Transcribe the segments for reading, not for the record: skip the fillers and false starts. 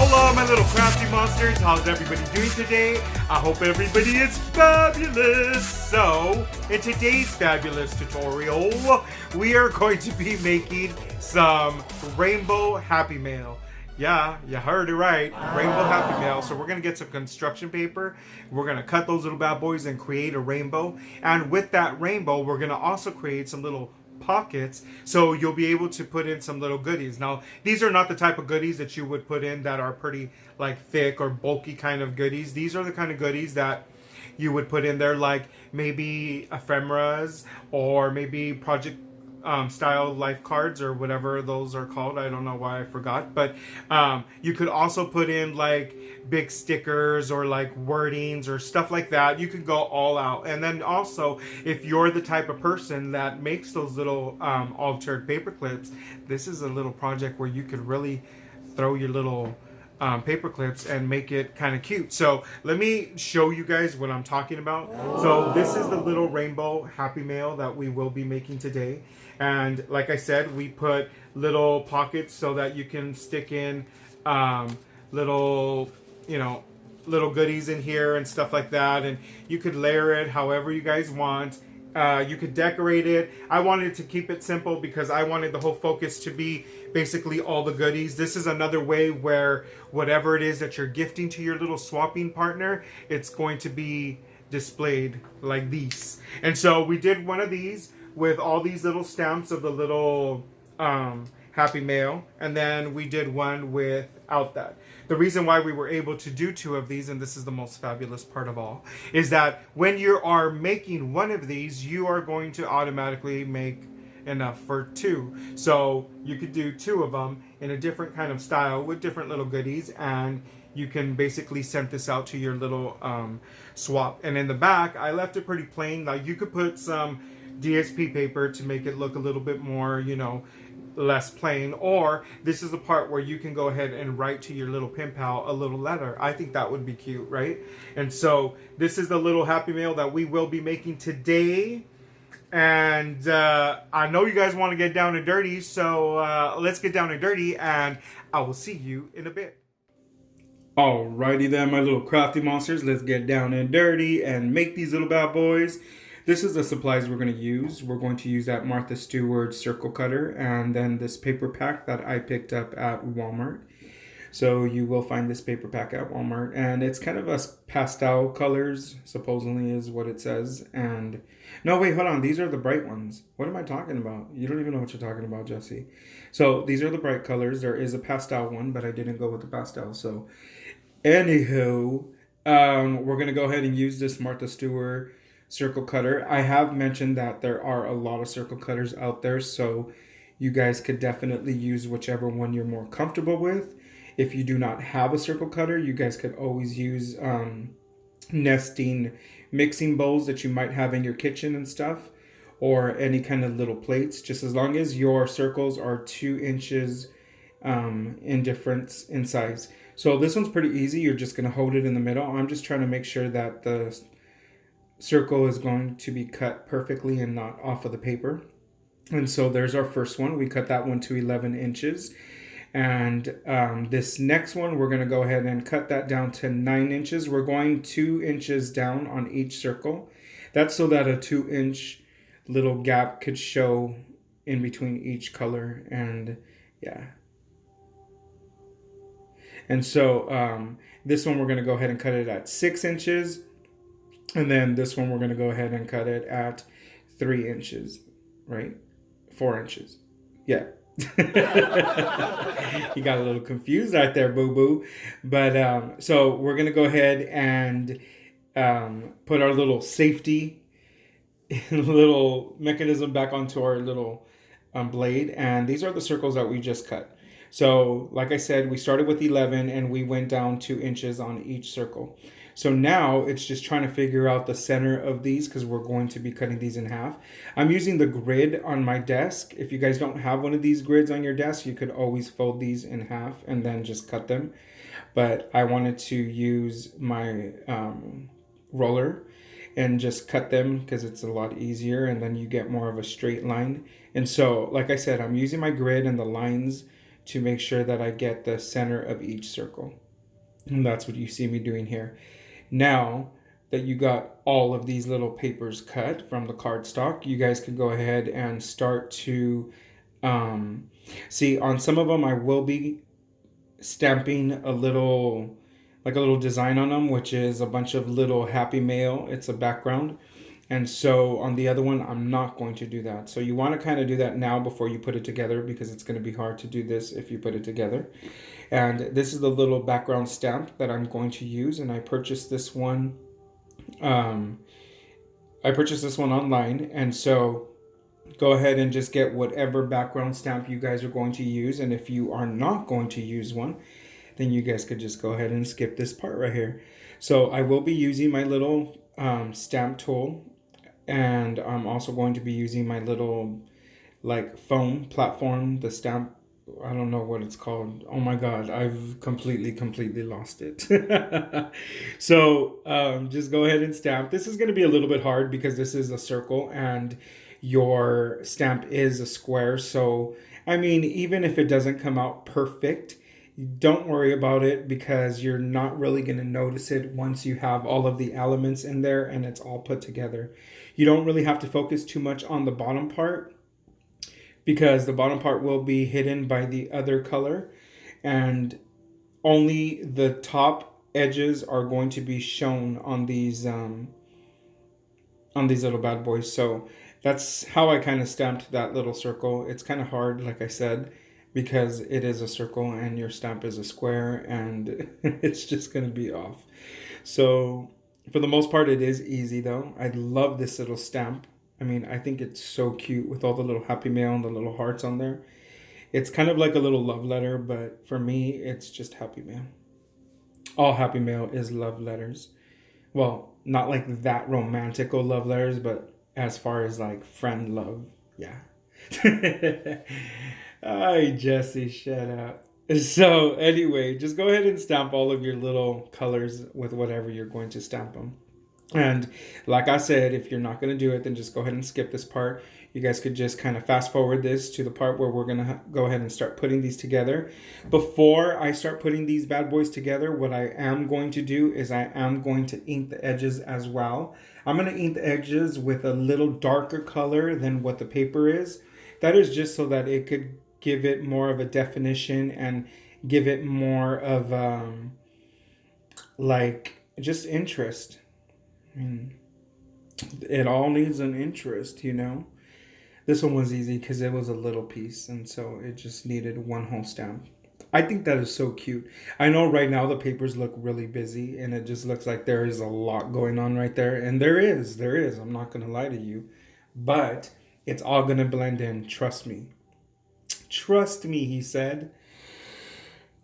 Hola, my little crafty monsters. How's everybody doing today? I hope everybody is fabulous. So, in today's fabulous tutorial, we are going to be making some rainbow Happy Mail. Yeah, you heard it right. Rainbow Happy Mail. So we're going to get some construction paper. We're going to cut those little bad boys and create a rainbow. And with that rainbow, we're going to also create some little pockets, so you'll be able to put in some little goodies. Now, these are not the type of goodies that you would put in that are pretty like thick or bulky kind of goodies. These are the kind of goodies that you would put in there, like maybe ephemeras or maybe project style life cards or whatever those are called. I don't know why I forgot, but you could also put in like big stickers or like wordings or stuff like that. You could go all out. And then also, if you're the type of person that makes those little altered paper clips, this is a little project where you could really throw your little paper clips and make it kind of cute. So let me show you guys what I'm talking about. So this is the little rainbow Happy Mail that we will be making today. And like I said, we put little pockets so that you can stick in little, little goodies in here and stuff like that. And you could layer it however you guys want. You could decorate it. I wanted to keep it simple because I wanted the whole focus to be basically all the goodies. This is another way where whatever it is that you're gifting to your little swapping partner, it's going to be displayed like these. And so we did one of these with all these little stamps of the little Happy Mail, and then we did one without that. The reason why we were able to do two of these, and this is the most fabulous part of all, is that when you are making one of these, you are going to automatically make enough for two. So you could do two of them in a different kind of style with different little goodies, and you can basically send this out to your little swap. And in the back, I left it pretty plain. Like you could put some DSP paper to make it look a little bit more, less plain, or this is the part where you can go ahead and write to your little pen pal a little letter. I think that would be cute, right? And so this is the little Happy Mail that we will be making today. And I know you guys want to get down and dirty, so let's get down and dirty, and I will see you in a bit. Alrighty then, my little crafty monsters, let's get down and dirty and make these little bad boys. This is the supplies we're going to use. We're going to use that Martha Stewart circle cutter and then this paper pack that I picked up at Walmart. So you will find this paper pack at Walmart, and it's kind of a pastel colors, supposedly is what it says. And no, wait, hold on. These are the bright ones. What am I talking about? You don't even know what you're talking about, Jesse. So these are the bright colors. There is a pastel one, but I didn't go with the pastel. So anywho, we're going to go ahead and use this Martha Stewart circle cutter. I have mentioned that there are a lot of circle cutters out there, so you guys could definitely use whichever one you're more comfortable with. If you do not have a circle cutter, you guys could always use nesting mixing bowls that you might have in your kitchen and stuff, or any kind of little plates, just as long as your circles are 2 inches in difference in size. So this one's pretty easy. You're just going to hold it in the middle. I'm just trying to make sure that the circle is going to be cut perfectly and not off of the paper. And so there's our first one. We cut that one to 11 inches. And this next one, we're going to go ahead and cut that down to 9 inches. We're going 2 inches down on each circle. That's so that a 2-inch little gap could show in between each color. And yeah. And so this one, we're going to go ahead and cut it at 6 inches. And then this one, we're going to go ahead and cut it at 3 inches, right? 4 inches. Yeah. You got a little confused right there, boo-boo. But so we're going to go ahead and put our little safety little mechanism back onto our little blade. And these are the circles that we just cut. So like I said, we started with 11 and we went down 2 inches on each circle. So now it's just trying to figure out the center of these because we're going to be cutting these in half. I'm using the grid on my desk. If you guys don't have one of these grids on your desk, you could always fold these in half and then just cut them. But I wanted to use my roller and just cut them because it's a lot easier, and then you get more of a straight line. And so, like I said, I'm using my grid and the lines to make sure that I get the center of each circle. And that's what you see me doing here. Now that you got all of these little papers cut from the cardstock, you guys can go ahead and start to um, see on some of them I will be stamping a little, like a little design on them, which is a bunch of little happy mail. It's a background. And so on the other one, I'm not going to do that. So you want to kind of do that now before you put it together, because it's going to be hard to do this if you put it together. And this is the little background stamp that I'm going to use. And I purchased this one. I purchased this one online. And so go ahead and just get whatever background stamp you guys are going to use. And if you are not going to use one, then you guys could just go ahead and skip this part right here. So I will be using my little stamp tool, and I'm also going to be using my little like foam platform, the stamp, I don't know what it's called. Oh my god, I've completely lost it. So just go ahead and stamp. This is going to be a little bit hard because this is a circle and your stamp is a square. So I mean, even if it doesn't come out perfect, don't worry about it, because you're not really going to notice it once you have all of the elements in there and it's all put together. You don't really have to focus too much on the bottom part, because the bottom part will be hidden by the other color, and only the top edges are going to be shown on these little bad boys. So that's how I kind of stamped that little circle. It's kind of hard, like I said, because it is a circle and your stamp is a square, and it's just going to be off. So for the most part, it is easy though. I love this little stamp. I mean, I think it's so cute with all the little happy mail and the little hearts on there. It's kind of like a little love letter, but for me, it's just happy mail. All happy mail is love letters. Well, not like that romantical love letters, but as far as like friend love, yeah. Hi, Jesse, shut up. So anyway, just go ahead and stamp all of your little colors with whatever you're going to stamp them. And like I said, if you're not going to do it, then just go ahead and skip this part. You guys could just kind of fast forward this to the part where we're going to go ahead and start putting these together. Before I start putting these bad boys together, what I am going to do is I am going to ink the edges as well. I'm going to ink the edges with a little darker color than what the paper is. That is just so that it could give it more of a definition and give it more of like just interest. I mean, it all needs an interest, you know. This one was easy because it was a little piece, and so it just needed one whole stamp. I think that is so cute. I know right now the papers look really busy, and it just looks like there is a lot going on right there. And there is. I'm not going to lie to you. But it's all going to blend in. Trust me. Trust me, he said.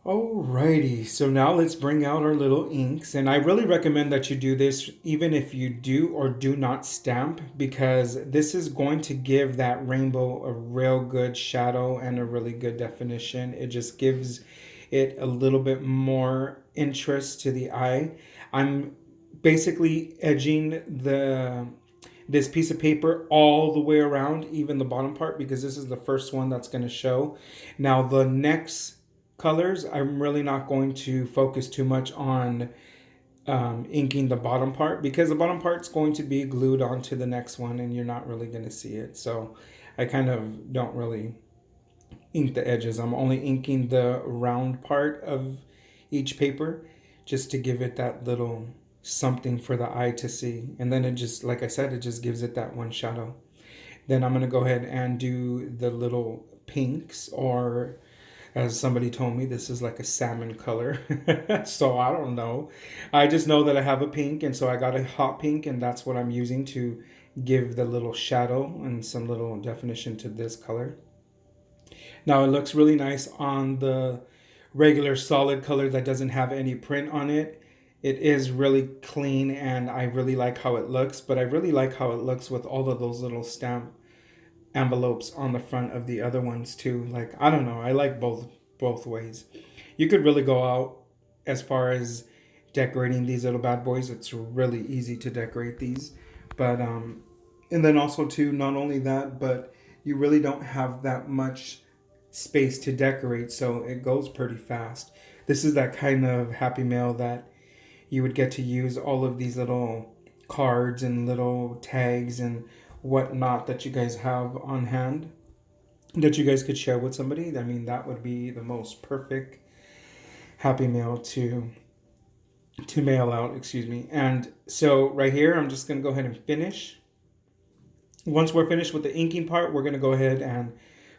Alrighty, so now let's bring out our little inks. And I really recommend that you do this even if you do or do not stamp, because this is going to give that rainbow a real good shadow and a really good definition. It just gives it a little bit more interest to the eye. I'm basically edging this piece of paper all the way around, even the bottom part, because this is the first one that's going to show. Now the next colors, I'm really not going to focus too much on inking the bottom part, because the bottom part's going to be glued onto the next one and you're not really going to see it. So I kind of don't really ink the edges. I'm only inking the round part of each paper just to give it that little something for the eye to see. And then it just, like I said, it just gives it that one shadow. Then I'm going to go ahead and do the little pinks, or as somebody told me, this is like a salmon color. So I don't know. I just know that I have a pink, and so I got a hot pink, and that's what I'm using to give the little shadow and some little definition to this color. Now it looks really nice on the regular solid color that doesn't have any print on it. It is really clean and I really like how it looks, but I really like how it looks with all of those little stamp envelopes on the front of the other ones too. Like, I don't know, I like both ways. You could really go out as far as decorating these little bad boys. It's really easy to decorate these, but and then also too, not only that, but you really don't have that much space to decorate, so it goes pretty fast. This is that kind of Happy Mail that you would get to use all of these little cards and little tags and whatnot that you guys have on hand that you guys could share with somebody. I mean, that would be the most perfect Happy Mail to mail out, excuse me. And so right here, I'm just going to go ahead and finish. Once we're finished with the inking part, we're going to go ahead and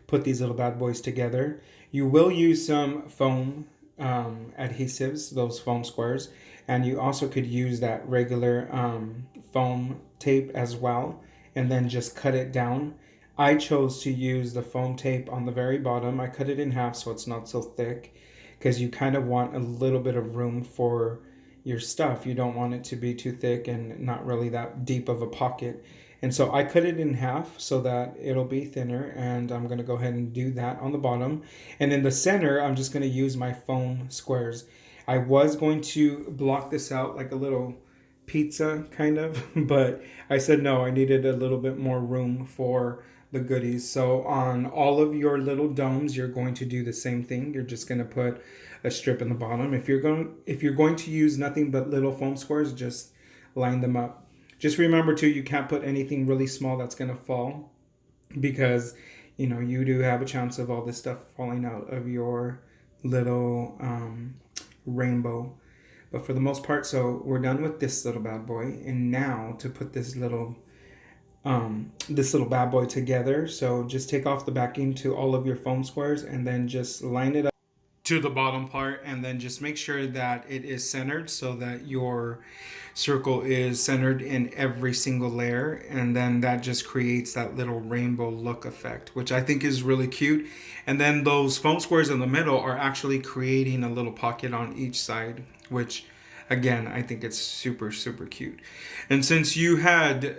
put these little bad boys together. You will use some foam adhesives, those foam squares, and you also could use that regular foam tape as well, and then just cut it down. I chose to use the foam tape on the very bottom. I cut it in half so it's not so thick, because you kind of want a little bit of room for your stuff. You don't want it to be too thick and not really that deep of a pocket. And so I cut it in half so that it'll be thinner, and I'm going to go ahead and do that on the bottom. And in the center, I'm just going to use my foam squares. I was going to block this out like a little pizza kind of, but I said no, I needed a little bit more room for the goodies. So on all of your little domes, you're going to do the same thing. You're just going to put a strip in the bottom. If you're going to use nothing but little foam squares, just line them up. Just remember too, you can't put anything really small that's going to fall, because you do have a chance of all this stuff falling out of your little rainbow. But for the most part, so we're done with this little bad boy, and now to put this little bad boy together. So just take off the backing to all of your foam squares and then just line it up to the bottom part, and then just make sure that it is centered so that your circle is centered in every single layer, and then that just creates that little rainbow look effect, which I think is really cute. And then those foam squares in the middle are actually creating a little pocket on each side, which again, I think it's super, super cute. And since you had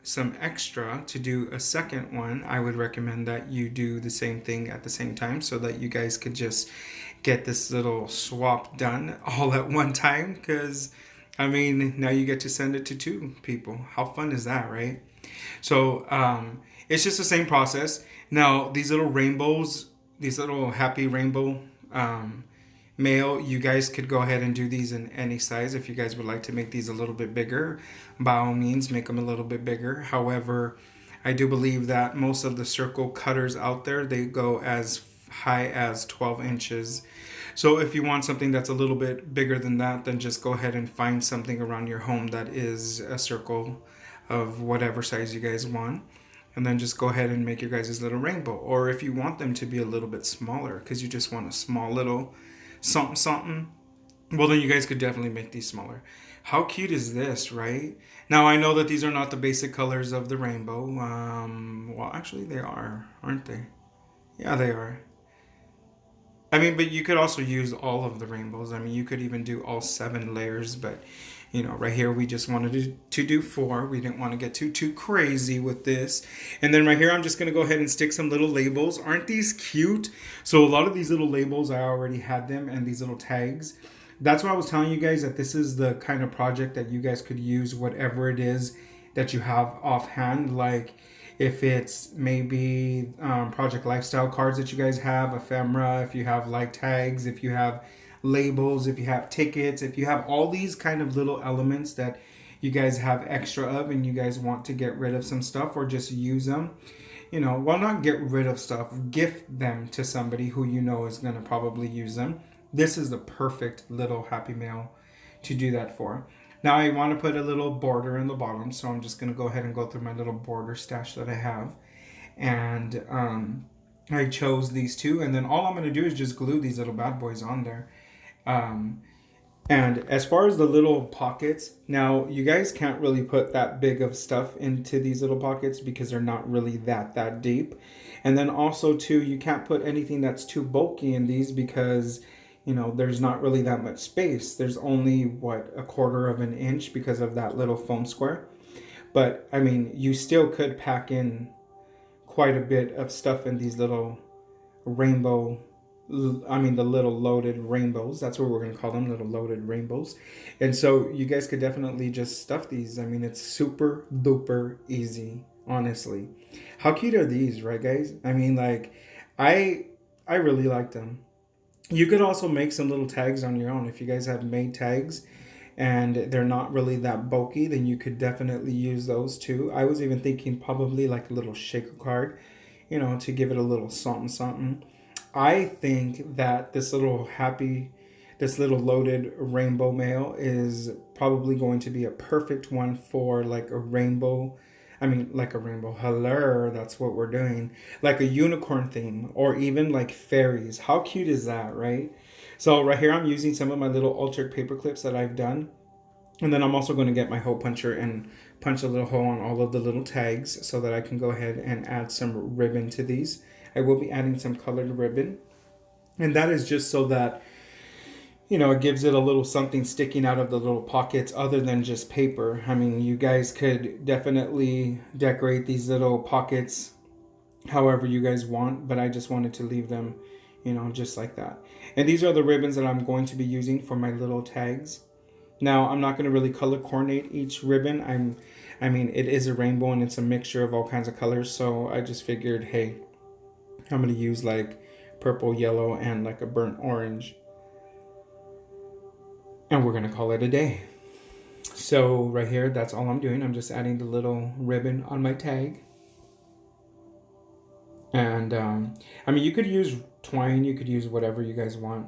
some extra to do a second one, I would recommend that you do the same thing at the same time so that you guys could just get this little swap done all at one time. Because, I mean, now you get to send it to two people. How fun is that, right? So it's just the same process. Now, these little rainbows, these little happy rainbow mail, you guys could go ahead and do these in any size. If you guys would like to make these a little bit bigger, by all means make them a little bit bigger. However, I do believe that most of the circle cutters out there, they go as high as 12 inches. So if you want something that's a little bit bigger than that, then just go ahead and find something around your home that is a circle of whatever size you guys want, and then just go ahead and make your guys' little rainbow. Or if you want them to be a little bit smaller because you just want a small little something, well, then you guys could definitely make these smaller. How cute is this, right? Now, I know that these are not the basic colors of the rainbow. Well, actually they are, aren't they? Yeah, they are. I mean, but you could also use all of the rainbows. I mean, you could even do all 7 layers, but right here we just wanted to do 4. We didn't want to get too crazy with this. And then right here, I'm just going to go ahead and stick some little labels. Aren't these cute? So a lot of these little labels, I already had them, and these little tags. That's why I was telling you guys that this is the kind of project that you guys could use whatever it is that you have offhand. Like if it's maybe project lifestyle cards that you guys have, ephemera, if you have like tags, if you have labels, if you have tickets, if you have all these kind of little elements that you guys have extra of and you guys want to get rid of some stuff or just use them, well, not get rid of stuff, gift them to somebody who is going to probably use them. This is the perfect little Happy Mail to do that for. Now I want to put a little border in the bottom, so I'm just going to go ahead and go through my little border stash that I have. And I chose these two, and then all I'm going to do is just glue these little bad boys on there. And as far as the little pockets, now you guys can't really put that big of stuff into these little pockets because they're not really that deep. And then also too, you can't put anything that's too bulky in these because there's not really that much space. There's only what, 1/4 of an inch because of that little foam square. But I mean, you still could pack in quite a bit of stuff in these little rainbow, the little loaded rainbows. That's what we're going to call them, little loaded rainbows. And so you guys could definitely just stuff these. I mean, it's super duper easy, honestly. How cute are these, right guys? I mean, like, I I really like them. You could also make some little tags on your own. If you guys have made tags and they're not really that bulky, then you could definitely use those too. I was even thinking probably like a little shaker card, to give it a little something something. I think that this little loaded rainbow mail is probably going to be a perfect one for like a rainbow. I mean, like a rainbow. Hello, that's what we're doing. Like a unicorn theme, or even like fairies. How cute is that, right? So right here, I'm using some of my little altered paper clips that I've done. And then I'm also going to get my hole puncher and punch a little hole on all of the little tags so that I can go ahead and add some ribbon to these. I will be adding some colored ribbon. And that is just so that, it gives it a little something sticking out of the little pockets other than just paper. I mean, you guys could definitely decorate these little pockets however you guys want, but I just wanted to leave them, just like that. And these are the ribbons that I'm going to be using for my little tags. Now, I'm not going to really color coordinate each ribbon. I mean, it is a rainbow and it's a mixture of all kinds of colors, so I just figured, hey, I'm going to use like purple, yellow, and like a burnt orange. And we're going to call it a day. So right here, that's all I'm doing. I'm just adding the little ribbon on my tag. And I mean, you could use twine, you could use whatever you guys want,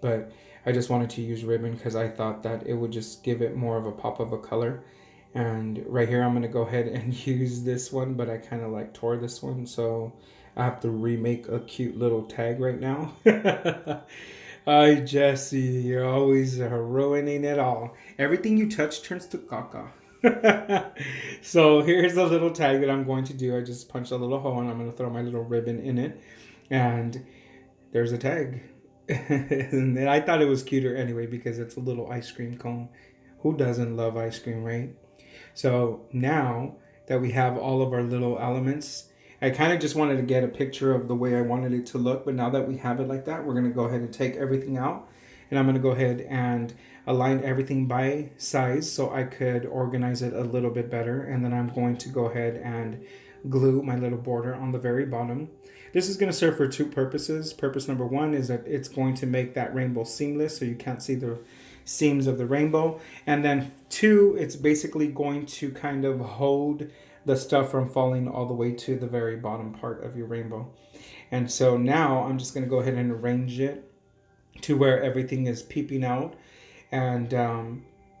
but I just wanted to use ribbon because I thought that it would just give it more of a pop of a color. And right here, I'm going to go ahead and use this one, but I kind of like tore this one, so I have to remake a cute little tag right now. Hi, Jesse, you're always ruining it all. Everything you touch turns to caca. So here's a little tag that I'm going to do. I just punched a little hole and I'm going to throw my little ribbon in it. And there's a tag. And I thought it was cuter anyway because it's a little ice cream cone. Who doesn't love ice cream, right? So now that we have all of our little elements, I kind of just wanted to get a picture of the way I wanted it to look. But now that we have it like that, we're going to go ahead and take everything out. And I'm going to go ahead and align everything by size so I could organize it a little bit better. And then I'm going to go ahead and glue my little border on the very bottom. This is going to serve for two purposes. Purpose number one is that it's going to make that rainbow seamless so you can't see the seams of the rainbow. And then two, it's basically going to kind of hold the stuff from falling all the way to the very bottom part of your rainbow. And so now I'm just going to go ahead and arrange it to where everything is peeping out, and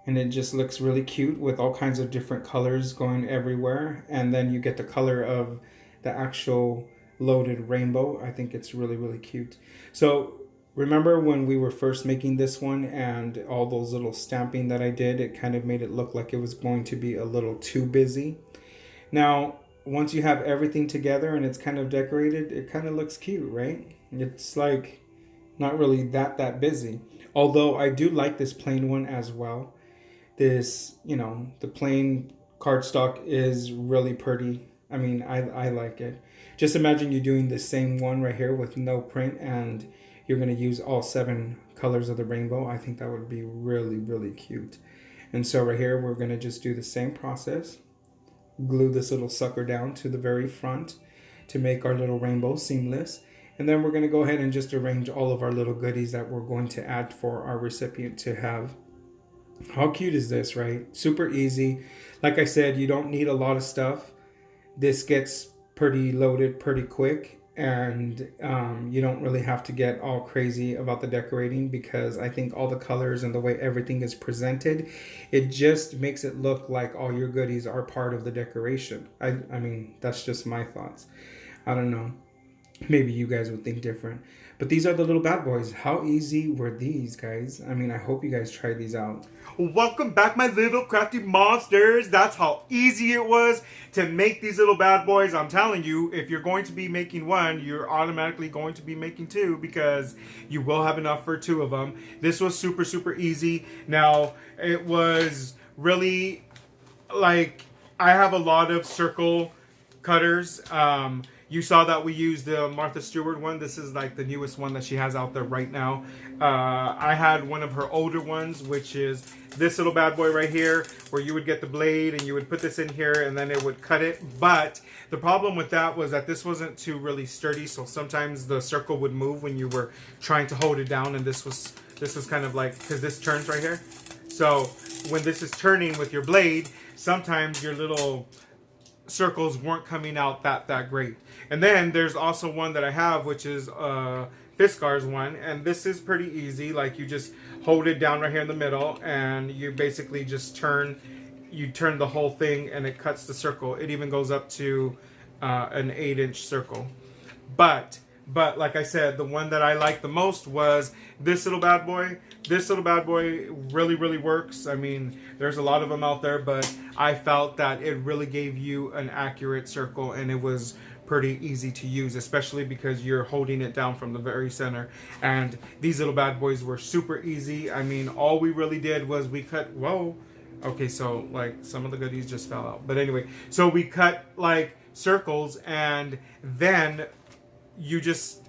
it just looks really cute with all kinds of different colors going everywhere. And then you get the color of the actual loaded rainbow. I think it's really, really cute. So remember when we were first making this one and all those little stamping that I did, it kind of made it look like it was going to be a little too busy. Now, once you have everything together and it's kind of decorated, it kind of looks cute, right? It's like not really that busy. Although I do like this plain one as well. This, the plain cardstock is really pretty. I mean, I like it. Just imagine you doing the same one right here with no print and you're going to use all 7 colors of the rainbow. I think that would be really, really cute. And so right here, we're going to just do the same process. Glue this little sucker down to the very front to make our little rainbow seamless. And then we're going to go ahead and just arrange all of our little goodies that we're going to add for our recipient to have. How cute is this, right? Super easy. Like I said, you don't need a lot of stuff. This gets pretty loaded pretty quick, and you don't really have to get all crazy about the decorating because I think all the colors and the way everything is presented, it just makes it look like all your goodies are part of the decoration. I mean, that's just my thoughts. I don't know. Maybe you guys would think different. But these are the little bad boys. How easy were these, guys? I mean, I hope you guys tried these out. Welcome back, my little crafty monsters. That's how easy it was to make these little bad boys. I'm telling you, if you're going to be making one, you're automatically going to be making 2 because you will have enough for 2 of them. This was super, super easy. Now, it was really like, I have a lot of circle cutters. You saw that we used the Martha Stewart one. This is like the newest one that she has out there right now. I had one of her older ones, which is this little bad boy right here, where you would get the blade and you would put this in here and then it would cut it. But the problem with that was that this wasn't too really sturdy, so sometimes the circle would move when you were trying to hold it down, and this was kind of like, because this turns right here. So when this is turning with your blade, sometimes your little circles weren't coming out that great. And then there's also one that I have, which is Fiskar's one, and this is pretty easy. Like, you just hold it down right here in the middle and you basically just turn the whole thing and it cuts the circle. It even goes up to an 8-inch circle. But like I said, the one that I liked the most was this little bad boy. This little bad boy really works. I mean, there's a lot of them out there, but I felt that it really gave you an accurate circle, and it was pretty easy to use, especially because you're holding it down from the very center. And these little bad boys were super easy. I mean, all we really did was we cut, whoa. Okay, so like some of the goodies just fell out. But anyway, so we cut like circles, and then you just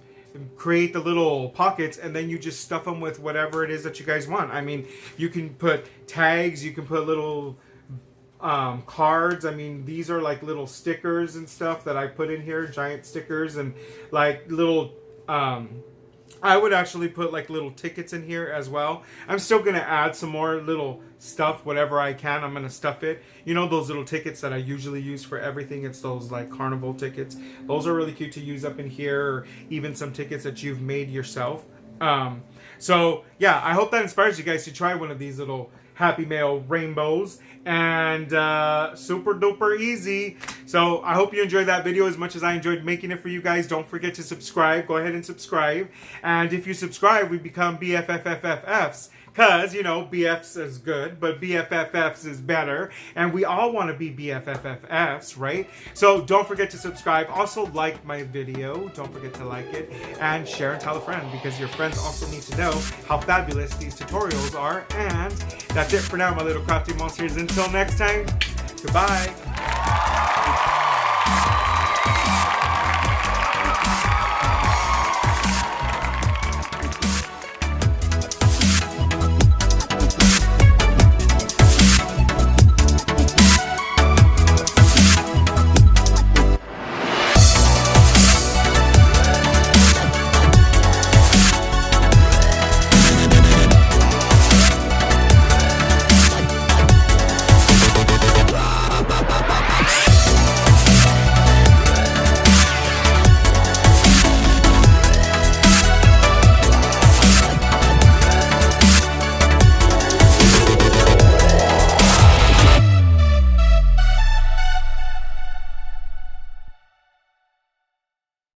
create the little pockets, and then you just stuff them with whatever it is that you guys want. I mean, you can put tags, you can put little cards. I mean, these are like little stickers and stuff that I put in here, giant stickers, and like little I would actually put like little tickets in here as well. I'm still gonna add some more little stuff, whatever I can. I'm gonna stuff it. You know, those little tickets that I usually use for everything. It's those like carnival tickets. Those are really cute to use up in here, or even some tickets that you've made yourself. So yeah, I hope that inspires you guys to try one of these little Happy Mail rainbows, and super duper easy. So I hope you enjoyed that video as much as I enjoyed making it for you guys. Don't forget to subscribe. Go ahead and subscribe, and if you subscribe, we become BFFFFs. Because, you know, BFs is good, but BFFFs is better. And we all want to be BFFFs, right? So don't forget to subscribe. Also like my video. Don't forget to like it. And share and tell a friend, because your friends also need to know how fabulous these tutorials are. And that's it for now, my little crafty monsters. Until next time, goodbye.